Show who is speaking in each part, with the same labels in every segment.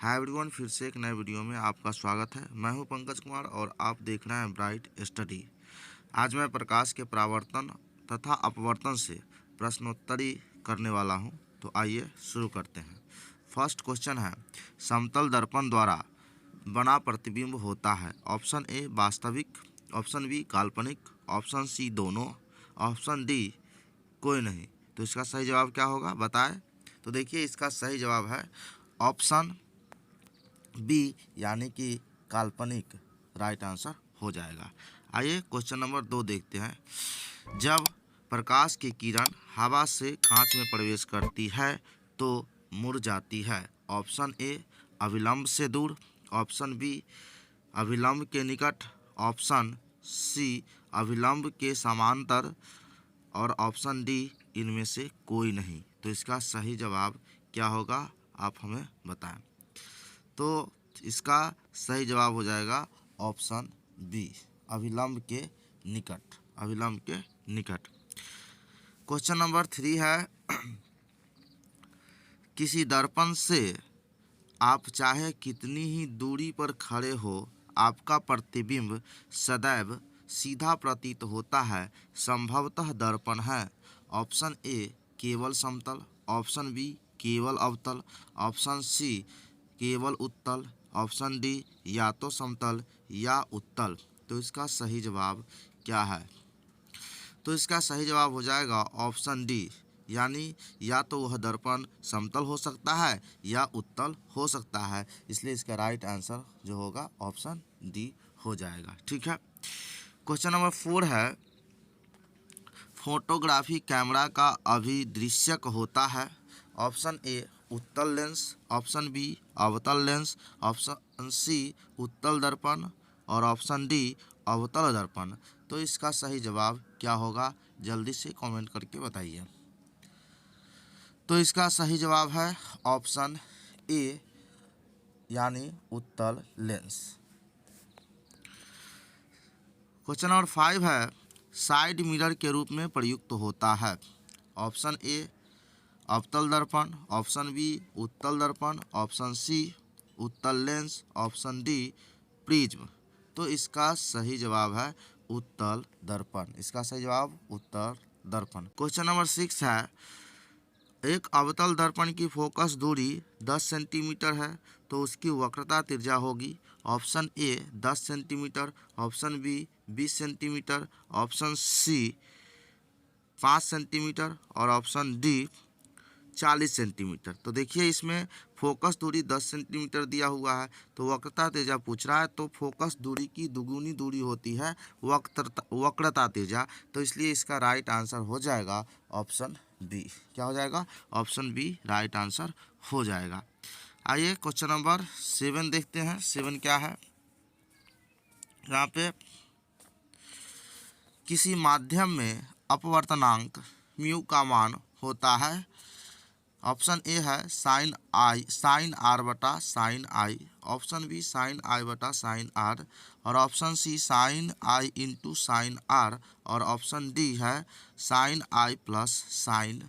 Speaker 1: Hi everyone, फिर से एक नए वीडियो में आपका स्वागत है। मैं हूं पंकज कुमार और आप देख रहे हैं ब्राइट स्टडी। आज मैं प्रकाश के परावर्तन तथा अपवर्तन से प्रश्नोत्तरी करने वाला हूं। तो आइए शुरू करते हैं। फर्स्ट क्वेश्चन है, समतल दर्पण द्वारा बना प्रतिबिंब होता है। ऑप्शन ए वास्तविक, ऑप्शन बी काल्पनिक, ऑप्शन सी दोनों, ऑप्शन डी कोई नहीं। तो इसका सही जवाब क्या होगा बताएं। तो देखिए, इसका सही जवाब है ऑप्शन बी, यानी कि काल्पनिक राइट आंसर हो जाएगा। आइए क्वेश्चन नंबर 2 देखते हैं। जब प्रकाश की किरण हवा से कांच में प्रवेश करती है तो मुड़ जाती है। ऑप्शन ए अविलंब से दूर, ऑप्शन बी अविलंब के निकट, ऑप्शन सी अविलंब के समांतर और ऑप्शन डी इनमें से कोई नहीं। तो इसका सही जवाब क्या होगा आप हमें बताएं। तो इसका सही जवाब हो जाएगा ऑप्शन बी, अविलंब के निकट, अविलंब के निकट। क्वेश्चन नंबर 3 है, किसी दर्पण से आप चाहे कितनी ही दूरी पर खड़े हो, आपका प्रतिबिंब सदैव सीधा प्रतीत होता है। संभवतः दर्पण है। ऑप्शन ए केवल समतल, ऑप्शन बी केवल अवतल, ऑप्शन सी केवल उत्तल, ऑप्शन डी या तो समतल या उत्तल। तो इसका सही जवाब क्या है। तो इसका सही जवाब हो जाएगा ऑप्शन डी, यानी या तो वह दर्पण समतल हो सकता है या उत्तल हो सकता है। इसलिए इसका राइट आंसर जो होगा ऑप्शन डी हो जाएगा। ठीक है। क्वेश्चन नंबर 4 है, फोटोग्राफी कैमरा का अभिदृश्यक होता है। ऑप्शन ए उत्तल लेंस, ऑप्शन बी अवतल लेंस, ऑप्शन सी उत्तल दर्पण और ऑप्शन डी अवतल दर्पण। तो इसका सही जवाब क्या होगा जल्दी से कमेंट करके बताइए। तो इसका सही जवाब है ऑप्शन ए, यानी उत्तल लेंस। क्वेश्चन नंबर 5 है, साइड मिरर के रूप में प्रयुक्त होता है। ऑप्शन ए अवतल दर्पण, ऑप्शन बी उत्तल दर्पण, ऑप्शन सी उत्तल लेंस, ऑप्शन डी प्रिज्म। तो इसका सही जवाब है उत्तल दर्पण। इसका सही जवाब उत्तल दर्पण। क्वेश्चन नंबर 6 है, एक अवतल दर्पण की फोकस दूरी 10 सेंटीमीटर है तो उसकी वक्रता त्रिज्या होगी। Option A 10 centimetre, option B 20 centimetre, option C 5 centimetre और ऑप्शन डी 40 सेंटीमीटर। तो देखिए, इसमें फोकस दूरी 10 सेंटीमीटर दिया हुआ है तो वक्रता त्रिज्या पूछ रहा है। तो फोकस दूरी की दुगुनी दूरी होती है वक्रता त्रिज्या। तो इसलिए इसका राइट आंसर हो जाएगा ऑप्शन बी। क्या हो जाएगा? ऑप्शन बी राइट आंसर हो जाएगा। आइए क्वेश्चन नंबर 7 देखते हैं। 7 क्या है, यहाँ पे किसी माध्यम में अपवर्तनांक म्यू का मान होता है। ऑप्शन ए है साइन आर बटा sine I, option B sine I बटा साइन आर और option C sine I into sine R और ऑप्शन डी है sine I plus sine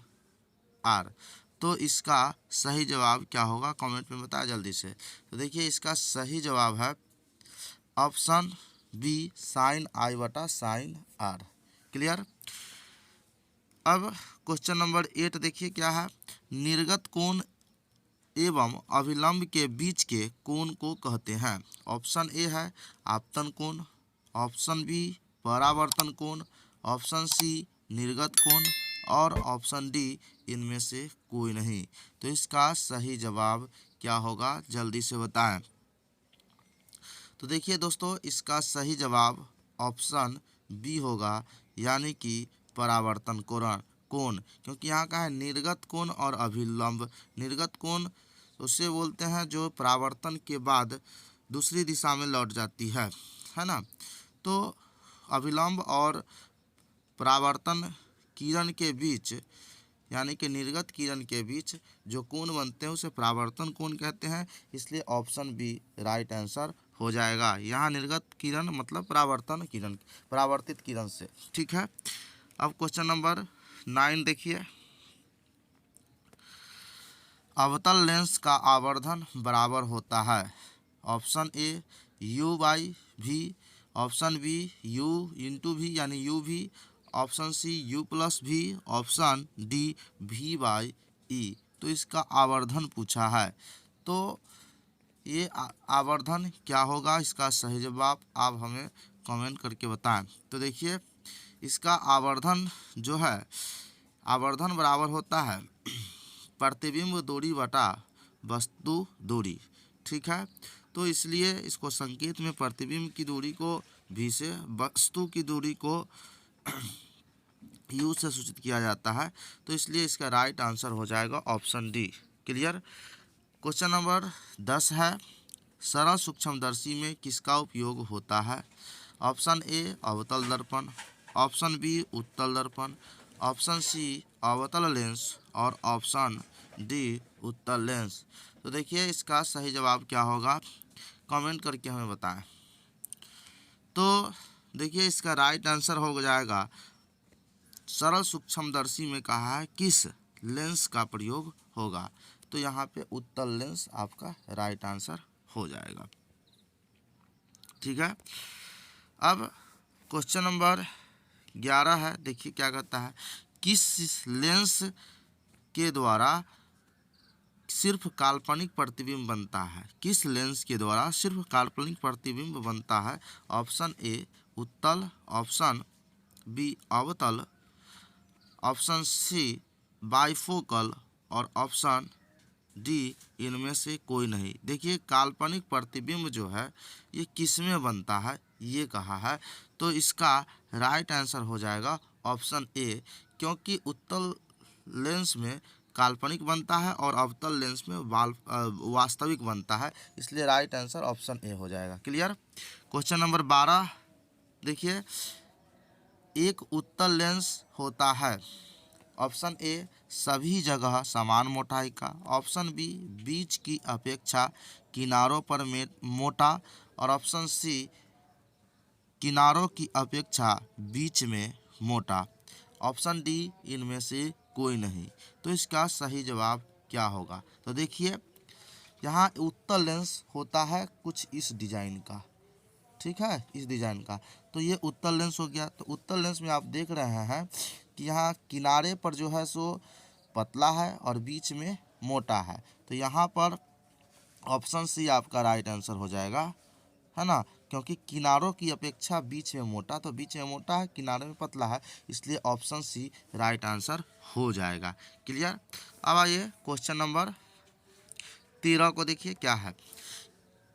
Speaker 1: R. तो इसका सही जवाब क्या होगा कमेंट में बताया जल्दी से। तो देखिए, इसका सही जवाब है ऑप्शन बी साइन आई बटा साइन आर। क्लियर। अब क्वेश्चन नंबर 8 देखिए क्या है, निर्गत कोण एवं अभिलंब के बीच के कोण को कहते हैं। ऑप्शन ए है आपतन कोण, ऑप्शन बी परावर्तन कोण, ऑप्शन सी निर्गत कोण और ऑप्शन डी इनमें से कोई नहीं। तो इसका सही जवाब क्या होगा जल्दी से बताएं। तो देखिए दोस्तों, इसका सही जवाब ऑप्शन बी होगा, यानी कि परावर्तन कोण, क्योंकि यहाँ का है निर्गत कोण और अभिलंब। निर्गत कोण उसे बोलते हैं जो परावर्तन के बाद दूसरी दिशा में लौट जाती है ना। तो अभिलंब और परावर्तन किरण के बीच, यानी कि निर्गत किरण के बीच जो कोण बनते हैं उसे परावर्तन कोण कहते हैं। इसलिए ऑप्शन बी राइट आंसर हो जाएगा। यहाँ निर्गत किरण मतलब परावर्तन किरण, परावर्तित किरण से। ठीक है। अब क्वेश्चन नंबर 9 देखिए, अवतल लेंस का आवर्धन बराबर होता है। Option A u by v, option B u into v यानी u v, option C u plus v, option D v by e. तो इसका आवर्धन पूछा है, तो ये आवर्धन क्या होगा, इसका सही जवाब आप हमें कमेंट करके बताएं। तो देखिए इसका आवर्धन जो है, आवर्धन बराबर होता है प्रतिबिंब दूरी बटा वस्तु दूरी। ठीक है, तो इसलिए इसको संकेत में प्रतिबिंब की दूरी को v से, वस्तु की दूरी को u से सूचित किया जाता है। तो इसलिए इसका राइट आंसर हो जाएगा option D. Clear. Question number 10 है, सरल सूक्ष्मदर्शी में किसका उपयोग होता है। ऑप्शन ए अवतल दर्पण, ऑप्शन बी उत्तल दर्पण, ऑप्शन सी अवतल लेंस और ऑप्शन डी उत्तल लेंस। तो देखिए इसका सही जवाब क्या होगा, कमेंट करके हमें बताएं। तो देखिए इसका राइट आंसर हो जाएगा, सरल सूक्ष्मदर्शी में कहा है किस लेंस का प्रयोग होगा, तो यहाँ पे उत्तल लेंस आपका राइट आंसर हो जाएगा। ठीक है, अब क्वेश्चन नंबर 11 है, देखिए क्या कहता है, किस लेंस के द्वारा सिर्फ काल्पनिक प्रतिबिंब बनता है, किस लेंस के द्वारा सिर्फ काल्पनिक प्रतिबिंब बनता है। ऑप्शन ए उत्तल, ऑप्शन बी अवतल, ऑप्शन सी बाइफोकल और ऑप्शन डी इनमें से कोई नहीं। देखिए काल्पनिक प्रतिबिंब जो है ये किस में बनता है ये कहा है, तो इसका राइट आंसर हो जाएगा ऑप्शन ए, क्योंकि उत्तल लेंस में काल्पनिक बनता है और अवतल लेंस में वास्तविक बनता है, इसलिए राइट आंसर ऑप्शन ए हो जाएगा। क्लियर। क्वेश्चन नंबर 12 देखिए, एक उत्तल लेंस होता है। ऑप्शन ए सभी जगह समान मोटाई का, ऑप्शन बी बीच की अपेक्षा किनारों पर मोटा और ऑप्शन सी किनारों की अपेक्षा बीच में मोटा, ऑप्शन डी इनमें से कोई नहीं। तो इसका सही जवाब क्या होगा, तो देखिए यहाँ उत्तल लेंस होता है कुछ इस डिजाइन का, ठीक है, इस डिजाइन का, तो ये उत्तल लेंस हो गया। तो उत्तल लेंस में आप देख रहे हैं कि यहाँ किनारे पर जो है सो पतला है और बीच में मोटा है, तो यहाँ पर ऑप्शन सी आपका राइट आंसर हो जाएगा, है ना, क्योंकि किनारों की अपेक्षा बीच में मोटा, तो बीच में मोटा है किनारे में पतला है, इसलिए ऑप्शन सी राइट आंसर हो जाएगा। क्लियर। अब आइए क्वेश्चन नंबर 13 को देखिए क्या है,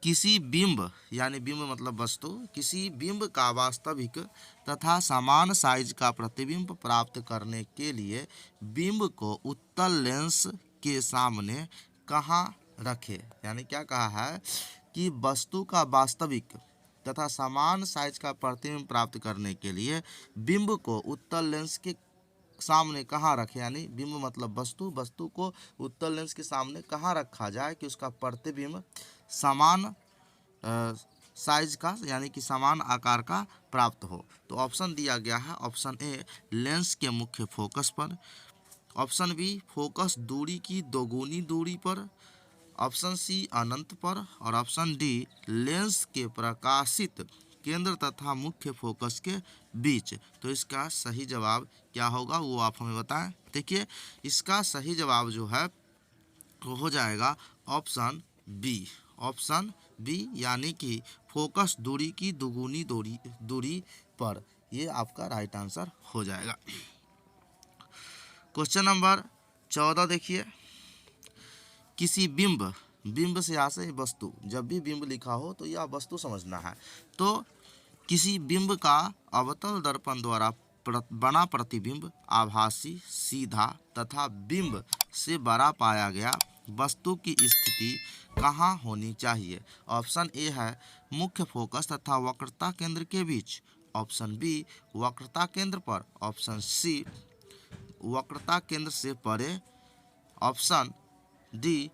Speaker 1: किसी बिंब यानी बिंब मतलब वस्तु, किसी बिंब का वास्तविक तथा समान साइज का प्रतिबिंब प्राप्त करने के लिए बिंब को उत्तल लेंस के सामने कहाँ रखें। यानी क्या कहा है कि वस्तु का वास्तविक तथा समान साइज का प्रतिबिंब प्राप्त करने के लिए बिंब को उत्तल लेंस के सामने कहाँ रखें, यानी बिंब मतलब वस्तु, वस्तु को उत्तल लेंस के सामने कहाँ रखा जाए कि उसका प्रतिबिंब समान साइज का यानी कि समान आकार का प्राप्त हो। तो ऑप्शन दिया गया है, ऑप्शन ए लेंस के मुख्य फोकस पर, ऑप्शन बी फोकस दूरी की दोगुनी दूरी पर, ऑप्शन सी अनंत पर और ऑप्शन डी लेंस के प्रकाशित केंद्र तथा मुख्य फोकस के बीच। तो इसका सही जवाब क्या होगा वो आप हमें बताएं। देखिए इसका सही जवाब जो है वो हो जाएगा ऑप्शन बी, ऑप्शन बी यानी कि फोकस दूरी की दुगुनी दूरी पर, ये आपका राइट आंसर हो जाएगा। क्वेश्चन नंबर 14 देखिए, किसी बिंब, बिंब से यहाँ से वस्तु, जब भी बिंब लिखा हो तो यह वस्तु समझना है। तो किसी बिंब का अवतल दर्पण द्वारा बना प्रतिबिंब आभासी, सीधा तथा बिंब से बड़ा पाया गया वस्तु की स्थिति कहाँ होनी चाहिए। ऑप्शन ए है मुख्य फोकस तथा वक्रता केंद्र के बीच, ऑप्शन बी वक्रता केंद्र पर, ऑप्शन सी वक्रता केंद्र से परे, ऑप्शन डी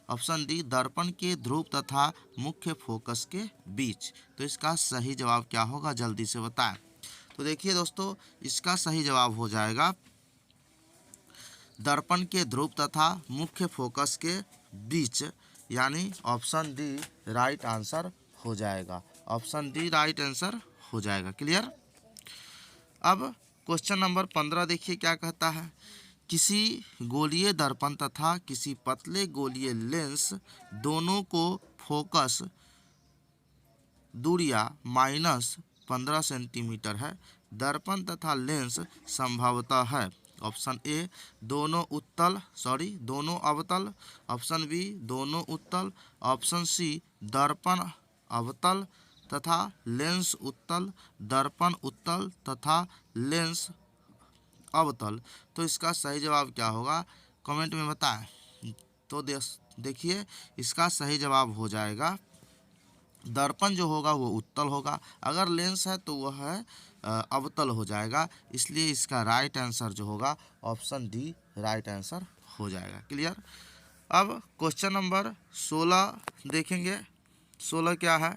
Speaker 1: ऑप्शन डी दर्पण के ध्रुव तथा मुख्य फोकस के बीच। तो इसका सही जवाब क्या होगा जल्दी से बताएं। तो देखिए दोस्तों इसका सही जवाब हो जाएगा दर्पण के ध्रुव तथा मुख्य फोकस के बीच, यानी ऑप्शन डी राइट आंसर हो जाएगा। ऑप्शन डी राइट आंसर हो जाएगा। क्लियर। अब क्वेश्चन नंबर 15 देखिए क्या कहता है। किसी गोलीय दर्पण तथा किसी पतले गोलीय लेंस दोनों को फोकस दूरियां -15 सेंटीमीटर है। दर्पण तथा लेंस संभवतः है। ऑप्शन ए दोनों अवतल, ऑप्शन बी दोनों उत्तल, ऑप्शन सी दर्पण अवतल तथा लेंस उत्तल, दर्पण उत्तल तथा लेंस अवतल। तो इसका सही जवाब क्या होगा कमेंट में बताएं। तो देखिए इसका सही जवाब हो जाएगा दर्पण जो होगा वो उत्तल होगा, अगर लेंस है तो वह है अवतल हो जाएगा। इसलिए इसका राइट आंसर जो होगा ऑप्शन डी राइट आंसर हो जाएगा। क्लियर। अब क्वेश्चन नंबर 16 देखेंगे। 16 क्या है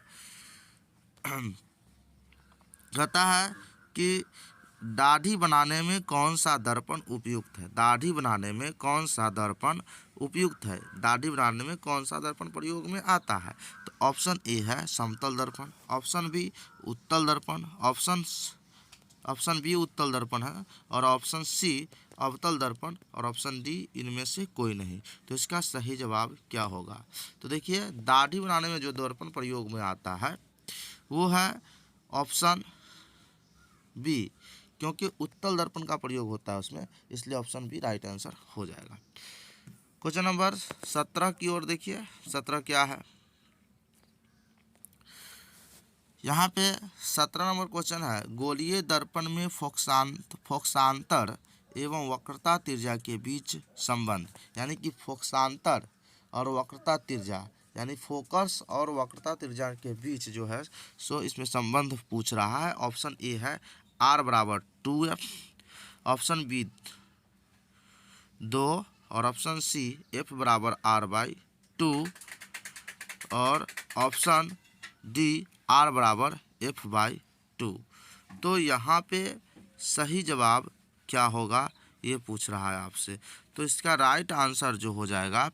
Speaker 1: कहता है कि दाढ़ी बनाने में कौन सा दर्पण उपयुक्त है। दाढ़ी बनाने में कौन सा दर्पण उपयुक्त है। दाढ़ी बनाने में कौन सा दर्पण प्रयोग में आता है। तो ऑप्शन ए है समतल दर्पण, ऑप्शन बी उत्तल दर्पण, ऑप्शन बी उत्तल दर्पण है, और ऑप्शन सी अवतल दर्पण, और ऑप्शन डी इनमें से कोई नहीं। तो इसका सही जवाब क्या होगा। तो देखिए दाढ़ी बनाने में जो दर्पण प्रयोग में आता है वो है ऑप्शन बी, क्योंकि उत्तल दर्पण का प्रयोग होता है उसमें, इसलिए ऑप्शन बी राइट आंसर हो जाएगा। क्वेश्चन नंबर 17 की ओर देखिए। 17 क्या है यहाँ पे 17 नंबर क्वेश्चन है। गोलीय दर्पण में फोकसांतर एवं वक्रता त्रिज्या के बीच संबंध, यानी कि फोकसांतर और वक्रता त्रिज्या, यानी फोकस और वक्रता त्रिज्या के बीच जो है सो इसमें संबंध पूछ रहा है। ऑप्शन ए है r बराबर 2f, ऑप्शन बी 2, और ऑप्शन सी f बराबर r/2, और ऑप्शन डी r बराबर f/2। तो यहाँ पे सही जवाब क्या होगा ये पूछ रहा है आपसे। तो इसका राइट आंसर जो हो जाएगा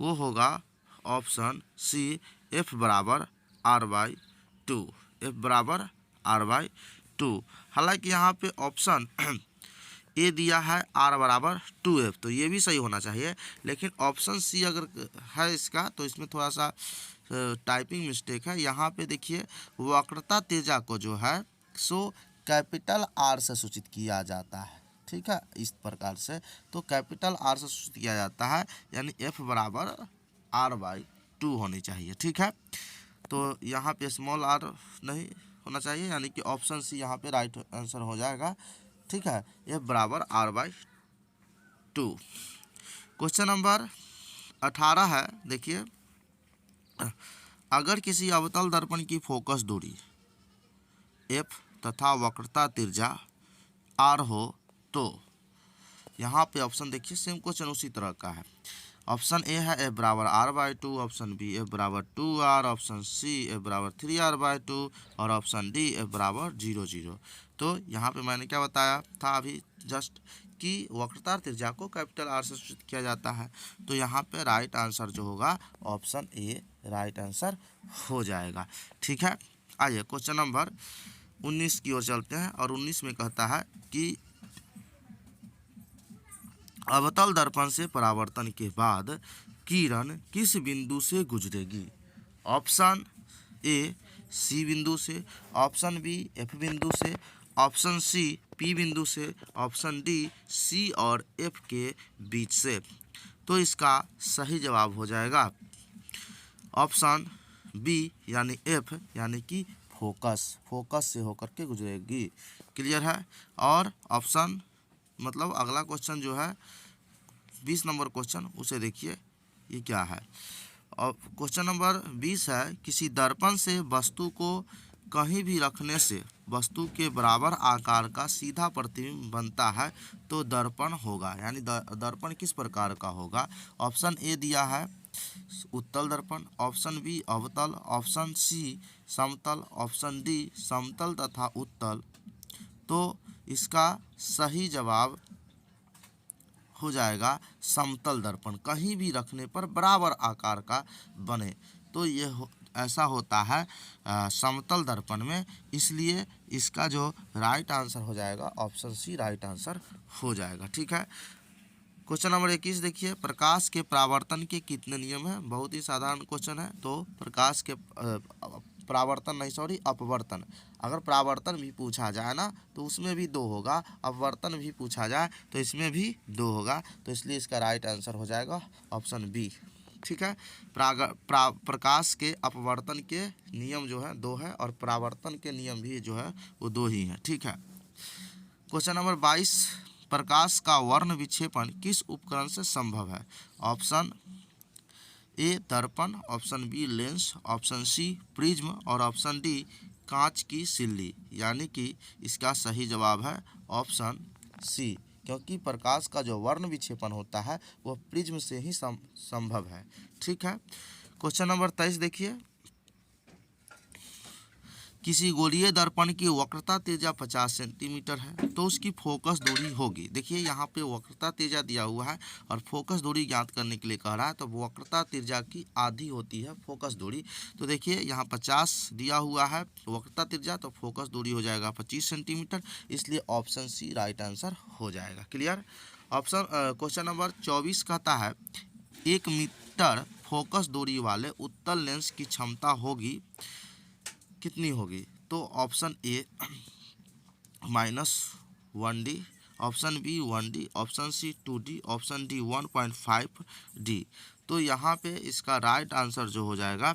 Speaker 1: वो होगा ऑप्शन सी f बराबर r/2, f बराबर r/2। हालांकि यहाँ पे ऑप्शन ए दिया है r बराबर 2f, तो ये भी सही होना चाहिए, लेकिन ऑप्शन सी अगर है इसका तो इसमें थोड़ा सा टाइपिंग मिस्टेक है। यहाँ पे देखिए वक्रता त्रिज्या को जो है सो कैपिटल R से सूचित किया जाता है। ठीक है, इस प्रकार से तो कैपिटल R से सूचित किया जाता है, यानी f बराबर r/2 होनी चाहिए। ठीक है, तो यहाँ पे स्मॉल r नहीं होना चाहिए, यानी कि ऑप्शन सी यहाँ पे राइट आंसर हो जाएगा। ठीक है, f बराबर r/2। क्वेश्चन नंबर 18 है। देखिए अगर किसी अवतल दर्पण की फोकस दूरी f तथा वक्रता त्रिज्या r हो तो यहाँ पे ऑप्शन देखिए सेम क्वेश्चन उसी तरह का है। ऑप्शन ए है f बराबर r/2, ऑप्शन बी f बराबर 2r, ऑप्शन सी f बराबर 3r/2, और ऑप्शन डी f बराबर 0, 0। तो यहाँ पे मैंने क्या बताया था अभी जस्ट कि वक्रता त्रिज्या को कैपिटल R से सूचित किया जाता है। तो यहाँ पे राइट आंसर जो होगा ऑप्शन ए राइट आंसर हो जाएगा। ठीक है, आइए क्वेश्चन नंबर 19 की ओर चलते हैं, और 19 में कहता है कि अवतल दर्पण से परावर्तन के बाद किरण किस बिंदु से गुजरेगी। ऑप्शन ए सी बिंदु से, ऑप्शन बी एफ बिंदु से, ऑप्शन सी पी बिंदु से, ऑप्शन डी सी और एफ के बीच से। तो इसका सही जवाब हो जाएगा ऑप्शन बी यानी एफ, यानी कि फोकस से होकर के गुजरेगी। क्लियर है। और ऑप्शन मतलब अगला क्वेश्चन जो है 20 नंबर क्वेश्चन उसे देखिए ये क्या है। और क्वेश्चन नंबर 20 है किसी दर्पण से वस्तु को कहीं भी रखने से वस्तु के बराबर आकार का सीधा प्रतिबिंब बनता है तो दर्पण होगा, यानी दर्पण किस प्रकार का होगा। ऑप्शन ए दिया है उत्तल दर्पण, ऑप्शन बी अवतल, ऑप्शन सी समतल, ऑप्शन डी समतल तथा उत्तल। तो इसका सही जवाब हो जाएगा समतल दर्पण, कहीं भी रखने पर बराबर आकार का बने, तो ये ऐसा होता है समतल दर्पण में। इसलिए इसका जो राइट आंसर हो जाएगा ऑप्शन सी राइट आंसर हो जाएगा। ठीक है, क्वेश्चन नंबर 21 देखिए, प्रकाश के परावर्तन के कितने नियम हैं। बहुत ही साधारण क्वेश्चन है। तो प्रकाश के परावर्तन नहीं सॉरी अपवर्तन, अगर परावर्तन भी पूछा जाए ना तो उसमें भी 2 होगा, अपवर्तन भी पूछा जाए तो इसमें भी 2 होगा, तो इसलिए इसका राइट आंसर हो जाएगा ऑप्शन बी। ठीक है, प्रकाश के अपवर्तन के नियम जो है 2 है और परावर्तन के नियम भी जो है वो 2 ही हैं। ठीक है, क्वेश्चन नंबर 22, प्रकाश का वर्ण विक्षेपण किस उपकरण से संभव है। ऑप्शन ए दर्पण, option B lens, option C prism और ऑप्शन डी कांच की सिल्ली, यानी कि इसका सही जवाब है ऑप्शन सी, क्योंकि प्रकाश का जो वर्ण विक्षेपण होता है वह प्रिज्म से ही संभव है। ठीक है, क्वेश्चन नंबर 23 देखिए, किसी गोलीय दर्पण की वक्रता त्रिज्या 50 सेंटीमीटर है तो उसकी फोकस दूरी होगी। देखिए यहाँ पे वक्रता त्रिज्या दिया हुआ है और फोकस दूरी ज्ञात करने के लिए कह रहा है, तो वक्रता त्रिज्या की आधी होती है फोकस दूरी। तो देखिए यहाँ 50 दिया हुआ है वक्रता त्रिज्या, तो फोकस दूरी हो जाएगा 25 सेंटीमीटर, इसलिए ऑप्शन सी राइट आंसर हो जाएगा। क्लियर। ऑप्शन क्वेश्चन नंबर 24 कहता है 1 मीटर फोकस दूरी वाले उत्तल लेंस की क्षमता होगी कितनी होगी। तो option A -1D, option B 1D, option C 2D, option D 1.5D। तो यहाँ पे इसका राइट आंसर जो हो जाएगा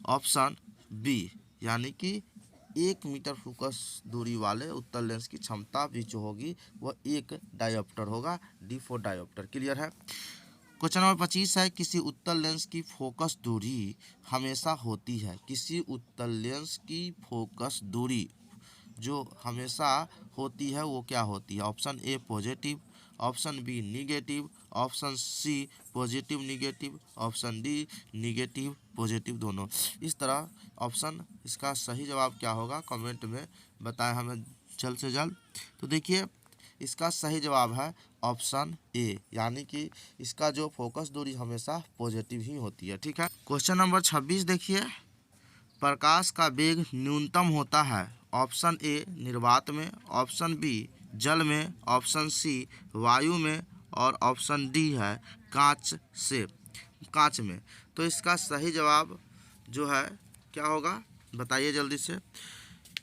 Speaker 1: ऑप्शन बी, यानी कि 1 मीटर फोकस दूरी वाले उत्तल लेंस की क्षमता भी जो होगी वह 1 डायोप्टर होगा, D4 डायोप्टर। क्लियर है। क्वेश्चन नंबर 25 है, किसी उत्तल लेंस की फोकस दूरी हमेशा होती है। किसी उत्तल लेंस की फोकस दूरी जो हमेशा होती है वो क्या होती है। Option A positive, option B negative, option C positive negative, option D negative positive दोनों। इस तरह ऑप्शन इसका सही जवाब क्या होगा कमेंट में बताएं हमें जल्द से जल्द। तो देखिए इसका सही जवाब है ऑप्शन ए, यानी कि इसका जो फोकस दूरी हमेशा पॉजिटिव ही होती है। ठीक है, क्वेश्चन नंबर 26 देखिए, प्रकाश का वेग न्यूनतम होता है। ऑप्शन ए निर्वात में, ऑप्शन बी जल में, ऑप्शन सी वायु में और ऑप्शन डी है कांच में। तो इसका सही जवाब जो है क्या होगा बताइए जल्दी से।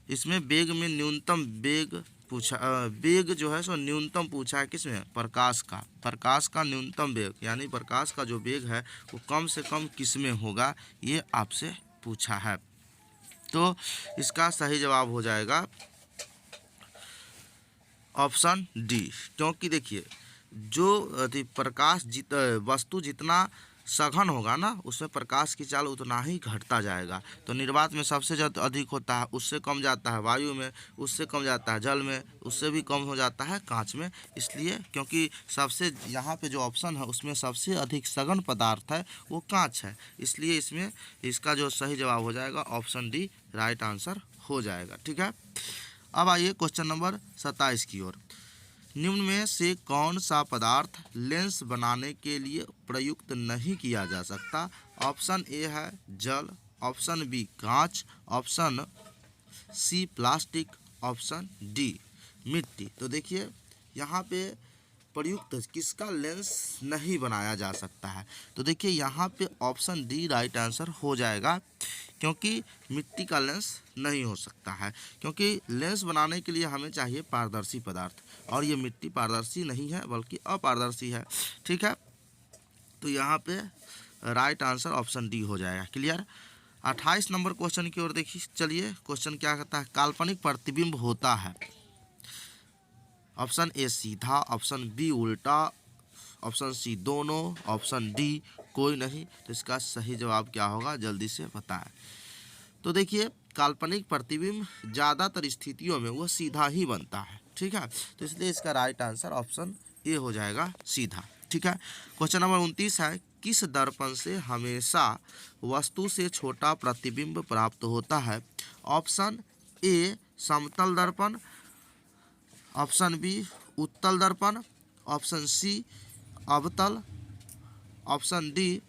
Speaker 1: इसमें वेग में न्यूनतम वेग पूछा, वेग जो है सो न्यूनतम पूछा है किसमें, प्रकाश का न्यूनतम वेग, यानी प्रकाश का जो वेग है वो कम से कम किसमें होगा ये आपसे पूछा है। तो इसका सही जवाब हो जाएगा ऑप्शन डी, क्योंकि देखिए जो प्रकाश वस्तु जितना सघन होगा ना उसमें प्रकाश की चाल उतना ही घटता जाएगा। तो निर्वात में सबसे ज़्यादा अधिक होता है, उससे कम जाता है वायु में, उससे कम जाता है जल में, उससे भी कम हो जाता है कांच में। इसलिए क्योंकि सबसे यहाँ पे जो ऑप्शन है उसमें सबसे अधिक सघन पदार्थ है वो कांच है, इसलिए इसमें इसका जो सही जवाब हो जाएगा ऑप्शन डी राइट आंसर हो जाएगा। ठीक है, अब आइए क्वेश्चन नंबर 27 की ओर। निम्न में से कौन सा पदार्थ लेंस बनाने के लिए प्रयुक्त नहीं किया जा सकता। ऑप्शन ए है जल, ऑप्शन बी कांच, option C plastic, option D मिट्टी। तो देखिए यहाँ पे प्रयुक्त किसका लेंस नहीं बनाया जा सकता है। तो देखिए यहाँ पे ऑप्शन डी राइट आंसर हो जाएगा, क्योंकि मिट्टी का लेंस नहीं हो सकता है, क्योंकि लेंस बनाने के लिए हमें चाहिए पारदर्शी पदार्थ और ये मिट्टी पारदर्शी नहीं है बल्कि अपारदर्शी है। ठीक है, तो यहाँ पे राइट आंसर ऑप्शन डी हो जाएगा। क्लियर। 28 नंबर क्वेश्चन की ओर देखिए, चलिए क्वेश्चन क्या कहता है, काल्पनिक प्रतिबिंब होता है। ऑप्शन ए सीधा, ऑप्शन बी उल्टा, ऑप्शन सी दोनों, ऑप्शन डी कोई नहीं। तो इसका सही जवाब क्या होगा जल्दी से बताएं। तो देखिए काल्पनिक प्रतिबिंब ज़्यादातर स्थितियों में वो सीधा ही बनता है। ठीक है, तो इसलिए इसका राइट आंसर ऑप्शन ए हो जाएगा सीधा। ठीक है, क्वेश्चन नंबर 29 है, किस दर्पण से हमेशा वस्तु से छोटा प्रतिबिंब प्राप्त होता है। ऑप्शन ए समतल दर्पण, ऑप्शन बी उत्तल दर्पण, ऑप्शन सी अवतल, ऑप्शन डी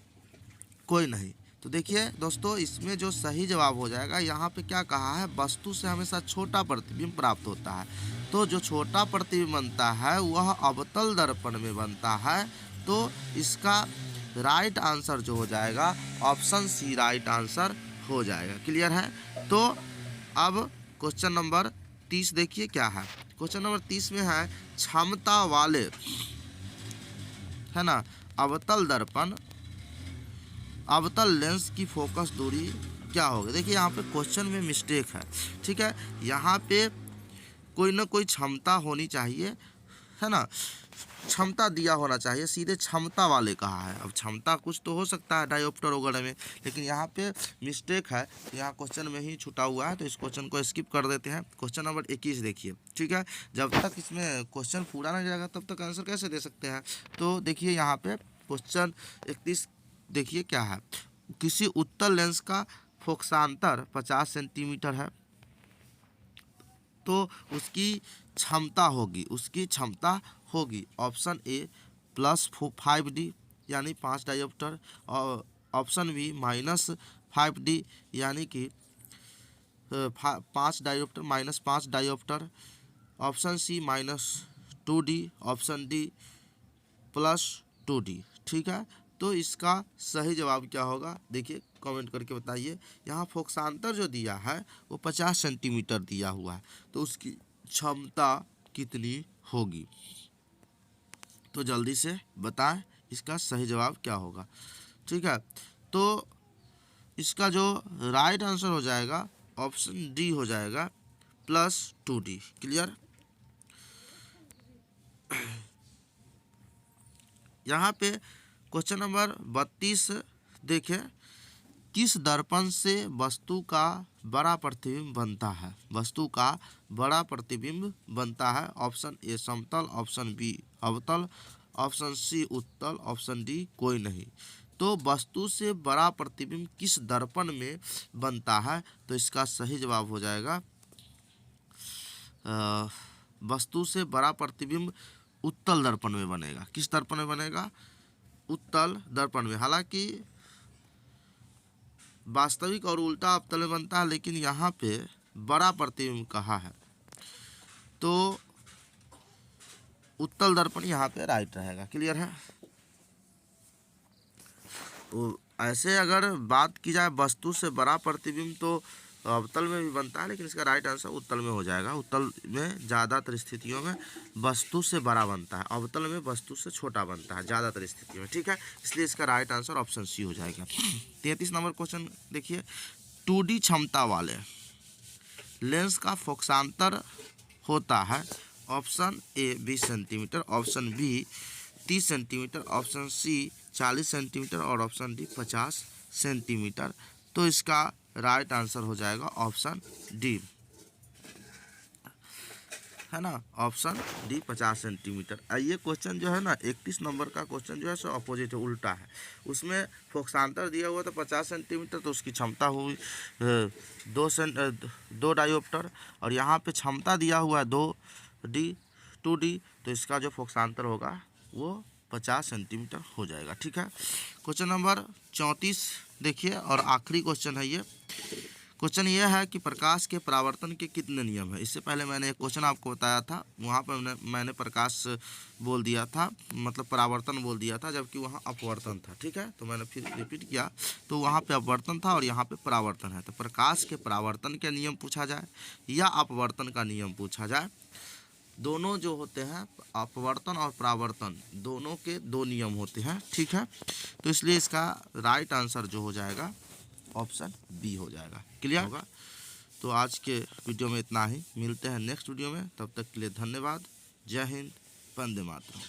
Speaker 1: कोई नहीं। तो देखिए दोस्तों, इसमें जो सही जवाब हो जाएगा, यहाँ पे क्या कहा है, वस्तु से हमेशा छोटा प्रतिबिंब प्राप्त होता है। तो जो छोटा प्रतिबिंब बनता है वह अवतल दर्पण में बनता है। तो इसका राइट आंसर जो हो जाएगा ऑप्शन सी राइट आंसर हो जाएगा। क्लियर है। तो अब क्वेश्चन नंबर 30 देखिए क्या है। क्वेश्चन नंबर 30 में है क्षमता वाले, है ना, अवतल दर्पण, अवतल लेंस की फोकस दूरी क्या होगी। देखिए यहाँ पे क्वेश्चन में मिस्टेक है, ठीक है। यहाँ पे कोई ना कोई क्षमता होनी चाहिए, है ना, क्षमता दिया होना चाहिए, सीधे क्षमता वाले कहा है। अब क्षमता कुछ तो हो सकता है डायोप्टर वगैरह में, लेकिन यहाँ पे मिस्टेक है, यहाँ क्वेश्चन में ही छुटा हुआ है। तो इस क्वेश्चन को स्किप कर देते हैं। क्वेश्चन नंबर 21 देखिए, ठीक है। जब तक इसमें क्वेश्चन पूरा नहीं जाएगा तब तक आंसर कैसे दे सकते हैं। तो देखिए यहाँ पे क्वेश्चन 31 देखिए क्या है। किसी उत्तल लेंस का फोकसांतर 50 सेंटीमीटर है, तो उसकी क्षमता होगी ऑप्शन ए +5D यानी 5 डायोप्टर, और ऑप्शन बी -5D यानी कि 5 dioptre -5 dioptre, option C -2D, option D +2D। ठीक है। तो इसका सही जवाब क्या होगा, देखिए कमेंट करके बताइए। यहाँ फोकसांतर जो दिया है वो 50 सेंटीमीटर दिया हुआ है, तो उसकी क्षमता कितनी होगी। तो जल्दी से बताएं इसका सही जवाब क्या होगा। ठीक है। तो इसका जो राइट आंसर हो जाएगा ऑप्शन डी हो जाएगा +2D। क्लियर। यहाँ पे क्वेश्चन नंबर 32 देखें। किस दर्पण से वस्तु का बड़ा प्रतिबिंब बनता है। वस्तु का बड़ा प्रतिबिंब बनता है। ऑप्शन ए समतल, ऑप्शन बी अवतल, ऑप्शन सी उत्तल, ऑप्शन डी कोई नहीं। तो वस्तु से बड़ा प्रतिबिंब किस दर्पण में बनता है। तो इसका सही जवाब हो जाएगा वस्तु से बड़ा प्रतिबिंब उत्तल दर्पण में बनेगा। किस दर्पण में बनेगा, उत्तल दर्पण में। हालांकि वास्तविक और उल्टा अवतल में बनता है, लेकिन यहाँ पे बड़ा प्रतिबिंब कहा है, तो उत्तल दर्पण यहाँ पे राइट रहेगा। क्लियर है। तो ऐसे अगर बात की जाए वस्तु से बड़ा प्रतिबिंब तो अवतल में भी बनता है, लेकिन इसका राइट आंसर उत्तल में हो जाएगा। उत्तल में ज़्यादातर स्थितियों में वस्तु से बड़ा बनता है, अवतल में वस्तु से छोटा बनता है ज़्यादातर स्थितियों में। ठीक है। इसलिए इसका राइट आंसर ऑप्शन सी हो जाएगा। 33 नंबर क्वेश्चन देखिए। 2D क्षमता वाले लेंस का फोकसांतर होता है। Option A 20 centimetre, option B 30 centimetre, option C 40 centimetre और ऑप्शन डी 50 सेंटीमीटर। तो इसका राइट आंसर हो जाएगा ऑप्शन डी, है ना, ऑप्शन डी 50 सेंटीमीटर। ये क्वेश्चन जो है ना 31 नंबर का क्वेश्चन जो है सो अपोजिट है, उल्टा है। उसमें फोकसांतर दिया हुआ था 50 सेंटीमीटर, तो उसकी क्षमता हुई 2 डायोप्टर, और यहाँ पे क्षमता दिया हुआ है 2D, तो इसका जो फोकसांतर होगा वो 50 सेंटीमीटर हो जाएगा। ठीक है। क्वेश्चन नंबर 34 देखिए, और आखिरी क्वेश्चन है ये। क्वेश्चन ये है कि प्रकाश के परावर्तन के कितने नियम है। इससे पहले मैंने एक क्वेश्चन आपको बताया था, वहाँ पर मैंने प्रकाश बोल दिया था, मतलब परावर्तन बोल दिया था, जबकि वहाँ अपवर्तन था। ठीक है। तो मैंने फिर रिपीट किया, तो वहाँ पे अपवर्तन था और यहाँ पे परावर्तन है। तो प्रकाश के परावर्तन के नियम पूछा जाए या अपवर्तन का नियम पूछा जाए, दोनों जो होते हैं अपवर्तन और परावर्तन, दोनों के 2 नियम होते हैं। ठीक है। तो इसलिए इसका राइट आंसर जो हो जाएगा ऑप्शन बी हो जाएगा। क्लियर होगा। तो आज के वीडियो में इतना ही, मिलते हैं नेक्स्ट वीडियो में। तब तक के लिए धन्यवाद। जय हिंद, वंदे मातरम।